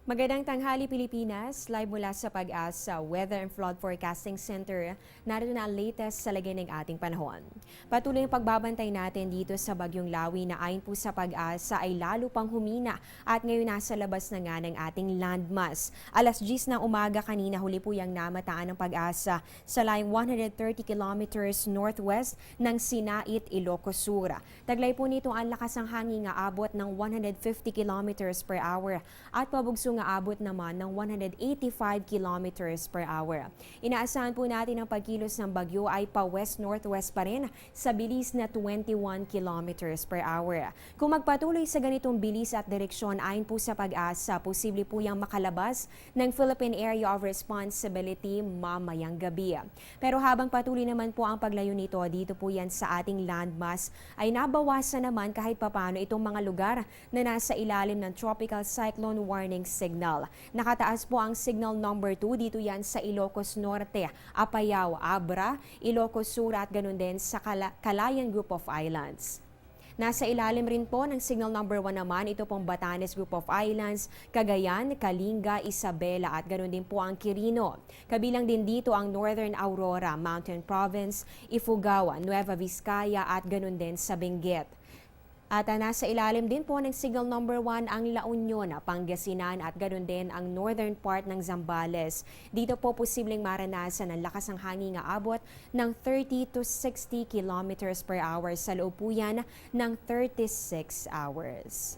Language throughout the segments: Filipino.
Magandang tanghali Pilipinas, live mula sa Pag-asa Weather and Flood Forecasting Center. Narito na ang latest sa lagay ng ating panahon. Patuloy ang pagbabantay natin dito sa Bagyong Lawi na ayon po sa Pag-asa ay lalo pang humina at ngayon nasa labas na nga ng ating landmass. Alas 10 ng umaga kanina huli po yung namataan ng Pag-asa sa layong 130 kilometers northwest ng Sinait, Ilocos Sur. Taglay po nito ang lakas ng hangin nga abot ng 150 kilometers per hour at pabugso nga abot naman ng 185 kilometers per hour. Inaasahan po natin ang pagkilos ng bagyo ay pa west-northwest pa rin sa bilis na 21 kilometers per hour. Kung magpatuloy sa ganitong bilis at direksyon ayon po sa Pag-asa, posible po yung makalabas ng Philippine Area of Responsibility mamayang gabi. Pero habang patuloy naman po ang paglayo nito, dito po yan sa ating landmass ay nabawasan naman kahit papano itong mga lugar na nasa ilalim ng Tropical Cyclone Warning Signal. Nakataas po ang signal number 2 dito yan sa Ilocos Norte, Apayao, Abra, Ilocos Sur at ganun din sa Calayan Group of Islands. Nasa ilalim rin po ng signal number 1 naman ito pong Batanes Group of Islands, Cagayan, Kalinga, Isabela at ganoon din po ang Quirino. Kabilang din dito ang Northern Aurora, Mountain Province, Ifugao, Nueva Vizcaya at ganoon din sa Benguet. At nasa ilalim din po ng signal number 1 ang La Union, Pangasinan at ganoon din ang northern part ng Zambales. Dito po posibleng maranasan ang lakas ng hangin nga abot ng 30 to 60 kilometers per hour sa loob po yan ng 36 hours.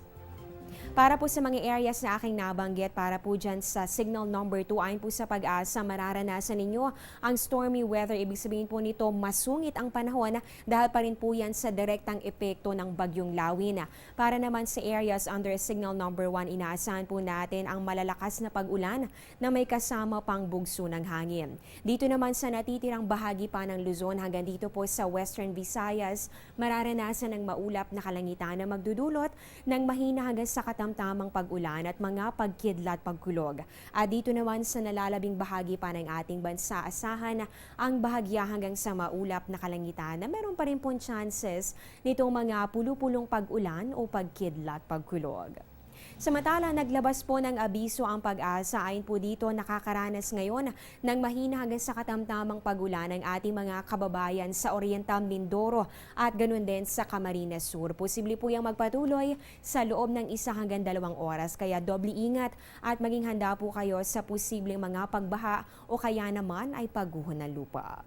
Para po sa mga areas na aking nabanggit, para po dyan sa signal number 2, ayon po sa Pag-asa, mararanasan ninyo ang stormy weather. Ibig sabihin po nito, masungit ang panahon dahil pa rin po yan sa direktang epekto ng Bagyong Lawin. Para naman sa areas under signal number 1, inaasahan po natin ang malalakas na pag-ulan na may kasama pang bugso ng hangin. Dito naman sa natitirang bahagi pa ng Luzon hanggang dito po sa Western Visayas, mararanasan ang maulap na kalangitan na magdudulot ng mahina hanggang sa katamtamang pag-ulan at mga pagkidlat pagkulog. At dito naman sa nalalabing bahagi pa ng ating bansa, asahan ang bahagya hanggang sa maulap na kalangitan na meron pa rin pong chances nitong mga pulupulong pag-ulan o pagkidlat pagkulog. Samantala, naglabas po ng abiso ang Pag-asa. Ayon po dito, nakakaranas ngayon ng mahina hanggang sa katamtamang pag-ulan ng ating mga kababayan sa Oriental Mindoro at ganun din sa Camarines Sur. Posible po yung magpatuloy sa loob ng 1 hanggang 2 oras. Kaya doble ingat at maging handa po kayo sa posibleng mga pagbaha o kaya naman ay pagguho ng lupa.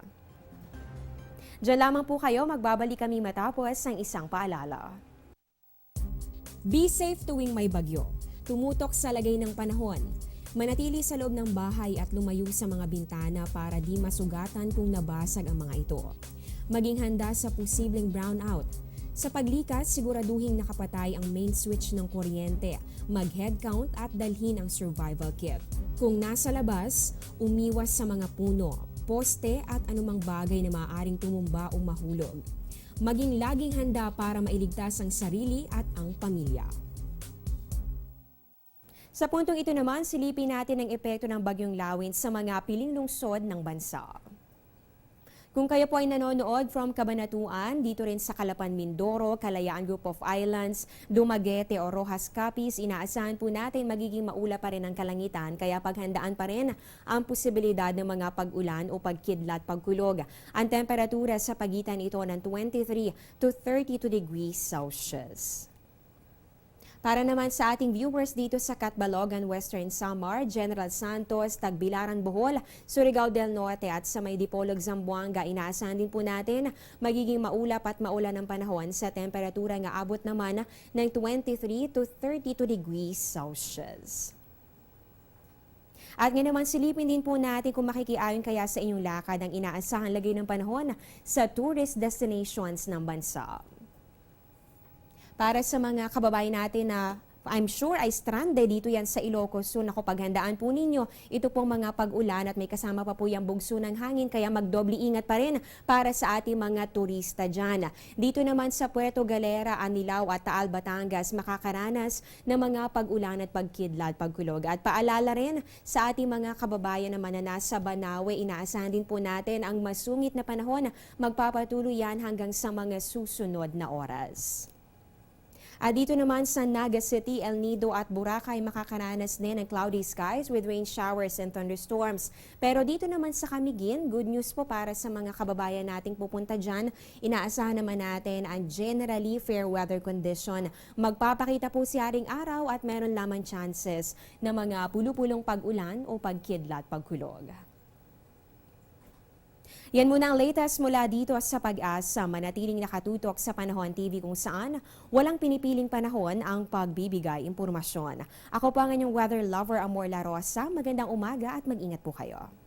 Diyan lamang po kayo, magbabalik kami matapos ng isang paalala. Be safe tuwing may bagyo. Tumutok sa lagay ng panahon. Manatili sa loob ng bahay at lumayo sa mga bintana para di masugatan kung nabasag ang mga ito. Maging handa sa posibleng brownout. Sa paglikas, siguraduhin nakapatay ang main switch ng kuryente, mag-head count at dalhin ang survival kit. Kung nasa labas, umiwas sa mga puno, poste at anumang bagay na maaaring tumumba o mahulog. Maging laging handa para mailigtas ang sarili at ang pamilya. Sa puntong ito naman, silipin natin ang epekto ng Bagyong Lawin sa mga piling lungsod ng bansa. Kung kayo po ay nanonood from Cabanatuan, dito rin sa Calapan, Mindoro, Kalayaan Group of Islands, Dumaguete o Rojas Capiz, inaasahan po natin magiging maula pa rin ang kalangitan kaya paghandaan pa rin ang posibilidad ng mga pag-ulan o pagkidlat pagkulog. Ang temperatura sa pagitan ito ng 23 to 32 degrees Celsius. Para naman sa ating viewers dito sa Catbalogan, Western Samar, General Santos, Tagbilaran, Bohol, Surigao del Norte at sa may Dipolog, Zamboanga, inaasahan din po natin magiging maulap at maulan ang panahon sa temperatura nga abot naman ng 23 to 32 degrees Celsius. At ngayon naman silipin din po natin kung makikiayon kaya sa inyong lakad ang inaasahang lagay ng panahon sa tourist destinations ng bansa. Para sa mga kababayan natin na I'm sure ay stranded dito yan sa Ilocos Sur, naku, paghandaan po ninyo ito pong mga pag-ulan at may kasama pa po yung bugso ng hangin kaya magdoble ingat pa rin para sa ating mga turista dyan. Dito naman sa Puerto Galera, Anilao at Taal, Batangas makakaranas ng mga pag-ulan at pagkidlat pagkulog. At paalala rin sa ating mga kababayan naman na nasa Banawe, inaasahan din po natin ang masungit na panahon, magpapatuloy yan hanggang sa mga susunod na oras. At dito naman sa Naga City, El Nido at Boracay makakaranas din ng cloudy skies with rain showers and thunderstorms. Pero dito naman sa Camiguin, good news po para sa mga kababayan nating pupunta dyan. Inaasahan naman natin ang generally fair weather condition. Magpapakita po si Haring Araw at meron lamang chances na mga pulupulong pag-ulan o pagkidlat pagkulog. Yan muna ang latest mula dito sa Pag-asa. Manatiling nakatutok sa Panahon TV kung saan walang pinipiling panahon ang pagbibigay impormasyon. Ako po ang inyong weather lover, Amor La Rosa. Magandang umaga at mag-ingat po kayo.